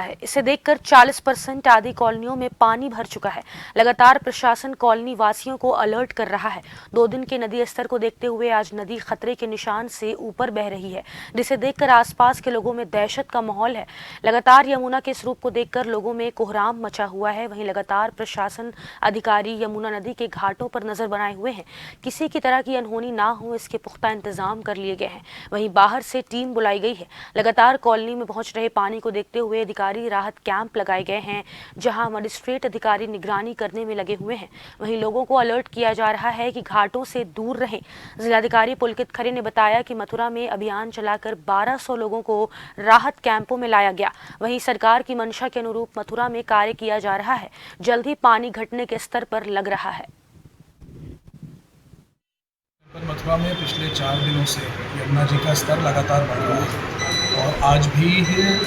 है। इसे देखकर 40% आधी कॉलोनियों में पानी भर चुका है। लगातार प्रशासन कॉलोनी वासियों को अलर्ट कर रहा है। 2 दिन के नदी स्तर को देखते हुए आज नदी खतरे के निशान से ऊपर बह रही है, जिसे देखकर आसपास के लोगों में दहशत का माहौल है। लगातार यमुना के स्वरूप को देखकर लोगों में कोहराम मचा हुआ है। वहीं लगातार प्रशासन अधिकारी यमुना नदी के घाटों पर नजर बनाए हुए हैं। किसी की तरह की अनहोनी ना हो, इसके पुख्ता इंतजाम कर लिए गए हैं। वहीं बाहर से टीम बुलाई गई है। लगातार कॉलोनी में पहुंच रहे पानी को देखते हुए अधिकारी राहत कैंप लगाए गए हैं, जहां मजिस्ट्रेट अधिकारी निगरानी करने में लगे हुए हैं। वहीं लोगों को अलर्ट किया जा रहा है कि घाटों से दूर रहें। जिलाधिकारी पुलकित खरे ने बताया कि मथुरा में अभियान चलाकर 1200 लोगों को राहत कैंपों में लाया गया। वहीं सरकार की मंशा के अनुरूप मथुरा में कार्य किया जा रहा है। जल्द ही पानी घटने के स्तर पर लग रहा है। मथुरा में पिछले 4 दिनों से यमुना जी का स्तर लगातार बढ़ रहा है और आज भी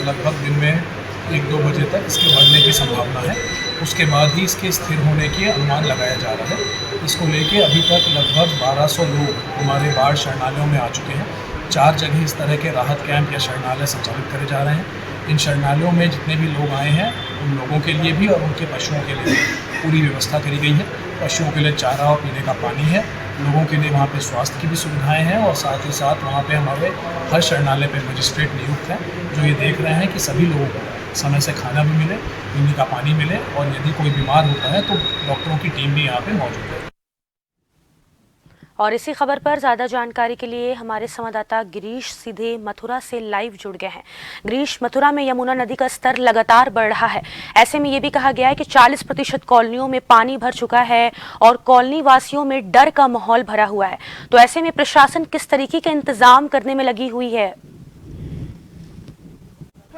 लगभग दिन में 1-2 बजे तक इसके बढ़ने की संभावना है। उसके बाद ही इसके स्थिर होने की अनुमान लगाया जा रहा है। इसको लेके अभी तक लगभग 1200 लोग हमारे बाढ़ शरणालयों में आ चुके हैं। 4 जगह इस तरह के राहत कैंप या शरणालय संचालित करे जा रहे हैं। इन शरणालयों में जितने भी लोग आए हैं उन लोगों के लिए भी और उनके पशुओं के लिए पूरी व्यवस्था करी गई है। पशुओं के लिए चारा और पीने का पानी है। लोगों के लिए वहाँ पे स्वास्थ्य की भी सुविधाएं हैं और साथ ही साथ वहाँ पे हमारे हर शरणालय पे मजिस्ट्रेट नियुक्त हैं, जो ये देख रहे हैं कि सभी लोगों को समय से खाना भी मिले, पीने का पानी मिले और यदि कोई बीमार होता है तो डॉक्टरों की टीम भी यहाँ पे मौजूद है। और इसी खबर पर ज्यादा जानकारी के लिए हमारे संवाददाता गिरीश सीधे मथुरा से लाइव जुड़ गए हैं। गिरीश, मथुरा में यमुना नदी का स्तर लगातार बढ़ रहा है। ऐसे में ये भी कहा गया है कि 40% कॉलोनियों में पानी भर चुका है और कॉलोनी वासियों में डर का माहौल भरा हुआ है। तो ऐसे में प्रशासन किस तरीके के इंतजाम करने में लगी हुई है?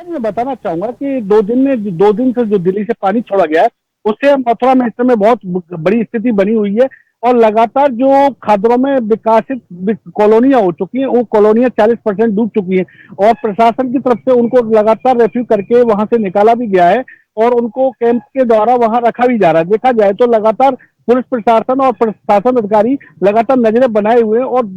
मैं बताना चाहूंगा कि 2 दिन से जो दिल्ली से पानी छोड़ा गया है, उससे मथुरा में इस समय बहुत बड़ी स्थिति बनी हुई है और लगातार जो खादरों में विकासित कॉलोनियां हो चुकी हैं, वो कॉलोनियां 40% डूब चुकी हैं और प्रशासन की तरफ से उनको लगातार रेस्क्यू करके वहां से निकाला भी गया है और उनको कैंप के द्वारा वहां रखा भी जा रहा है। देखा जाए तो लगातार पुलिस प्रशासन और प्रशासन अधिकारी लगातार नजरें बनाए हुए हैं और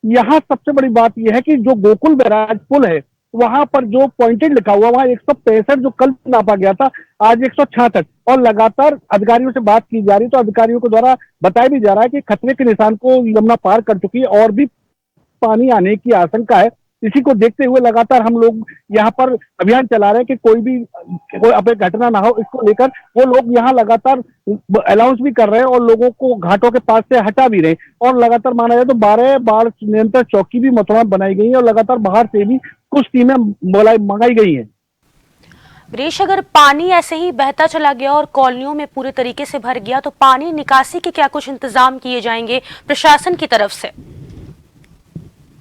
यहाँ सबसे बड़ी बात यह है कि जो गोकुल बैराज पुल है, वहां पर जो पॉइंटेड लिखा हुआ, वहां 165 जो कल नापा गया था, आज 166 और लगातार अधिकारियों से बात की जा रही, तो अधिकारियों के द्वारा बताया भी जा रहा है कि खतरे के निशान को यमुना पार कर चुकी है और भी पानी आने की आशंका है। इसी को देखते हुए लगातार हम लोग यहाँ पर अभियान चला रहे हैं कि कोई अपने घटना ना हो। इसको लेकर वो लोग यहाँ लगातार अनाउंस भी कर रहे हैं और लोगों को घाटों के पास से हटा भी रहे हैं और लगातार माना जाए तो 12 बाढ़ नियंत्रण चौकी भी मथुरा में बनाई गई है और लगातार बाहर से भी कुछ टीमें मंगाई गई हैं। गिरीश, अगर पानी ऐसे ही बहता चला गया और कॉलोनियों में पूरे तरीके से भर गया तो पानी निकासी के क्या कुछ इंतजाम किए जाएंगे प्रशासन की तरफ से?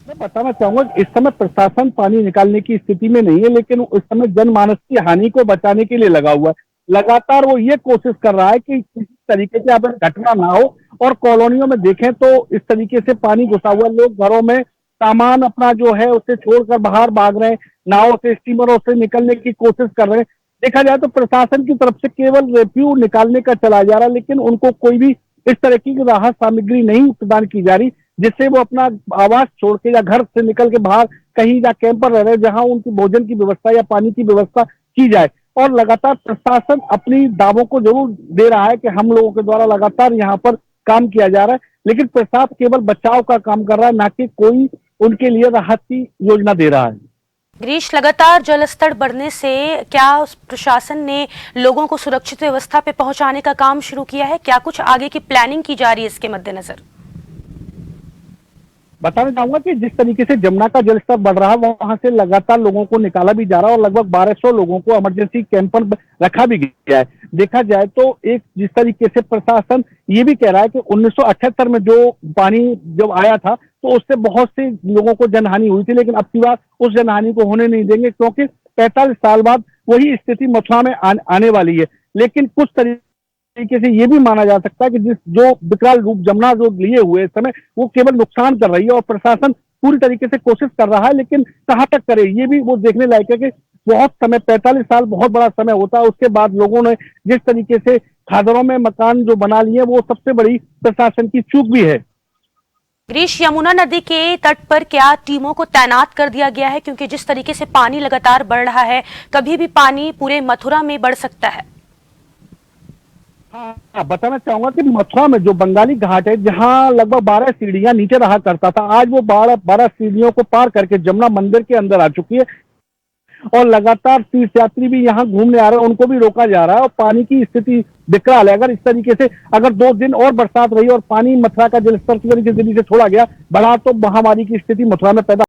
मैं बताना चाहूंगा इस समय प्रशासन पानी निकालने की स्थिति में नहीं है, लेकिन इस समय जनमानस की हानि को बचाने के लिए लगा हुआ है। लगातार वो ये कोशिश कर रहा है कि किसी तरीके से अब घटना ना हो और कॉलोनियों में देखें तो इस तरीके से पानी घुसा हुआ, लोग घरों में सामान अपना जो है उसे छोड़कर बाहर भाग रहे हैं, नावों से स्टीमरों से निकलने की कोशिश कर रहे हैं। देखा जाए तो प्रशासन की तरफ से केवल रेस्क्यू निकालने का चला जा रहा है, लेकिन उनको कोई भी इस तरह की राहत सामग्री नहीं प्रदान की जा रही जिससे वो अपना आवास छोड़ के या घर से निकल के बाहर कहीं या कैंप पर रह रहे जहां उनकी भोजन की व्यवस्था या पानी की व्यवस्था की जाए। और लगातार प्रशासन अपनी दावों को जरूर दे रहा है कि हम लोगों के द्वारा लगातार यहाँ पर काम किया जा रहा है, लेकिन प्रशासन केवल बचाव का काम कर रहा है, ना कि कोई उनके लिए राहत की योजना दे रहा है। गिरीश, लगातार जलस्तर बढ़ने से क्या प्रशासन ने लोगों को सुरक्षित व्यवस्था पे पहुंचाने का काम शुरू किया है? क्या कुछ आगे की प्लानिंग की जा रही है इसके मद्देनजर? बताना चाहूंगा कि जिस तरीके से जमुना का जलस्तर बढ़ रहा है, वहां से लगातार लोगों को निकाला भी जा रहा है और लगभग 1200 लोगों को इमरजेंसी कैंप पर रखा भी गया है। देखा जाए तो एक जिस तरीके से प्रशासन ये भी कह रहा है कि 1978 में जो पानी जब आया था तो उससे बहुत से लोगों को जनहानि हुई थी, लेकिन अब की बार उस जनहानि को होने नहीं देंगे क्योंकि 45 साल बाद वही स्थिति मथुरा में आने वाली है। लेकिन कुछ तरीके से ये भी माना जा सकता है कि जो विकराल रूप जमुना जो लिए हुए इस समय वो केवल नुकसान कर रही है और प्रशासन पूरी तरीके से कोशिश कर रहा है, लेकिन कहाँ तक करे ये भी वो देखने लायक है कि बहुत समय 45 साल बहुत बड़ा समय होता है। उसके बाद लोगों ने जिस तरीके से खादरों में मकान जो बना लिए वो सबसे बड़ी प्रशासन की चूक भी है। गिरीश, यमुना नदी के तट पर क्या टीमों को तैनात कर दिया गया है? क्योंकि जिस तरीके से पानी लगातार बढ़ रहा है, कभी भी पानी पूरे मथुरा में बढ़ सकता है। हाँ, बताना चाहूंगा कि मथुरा में जो बंगाली घाट है, जहां लगभग 12 सीढ़ियां नीचे रहा करता था, आज वो 12 सीढ़ियों को पार करके जमुना मंदिर के अंदर आ चुकी है और लगातार तीर्थयात्री भी यहाँ घूमने आ रहे हैं, उनको भी रोका जा रहा है और पानी की स्थिति विकराल है। अगर इस तरीके से अगर 2 दिन और बरसात रही और पानी मथुरा का जलस्तर की तरीके से छोड़ा गया बढ़ा, तो महामारी की स्थिति मथुरा में पैदा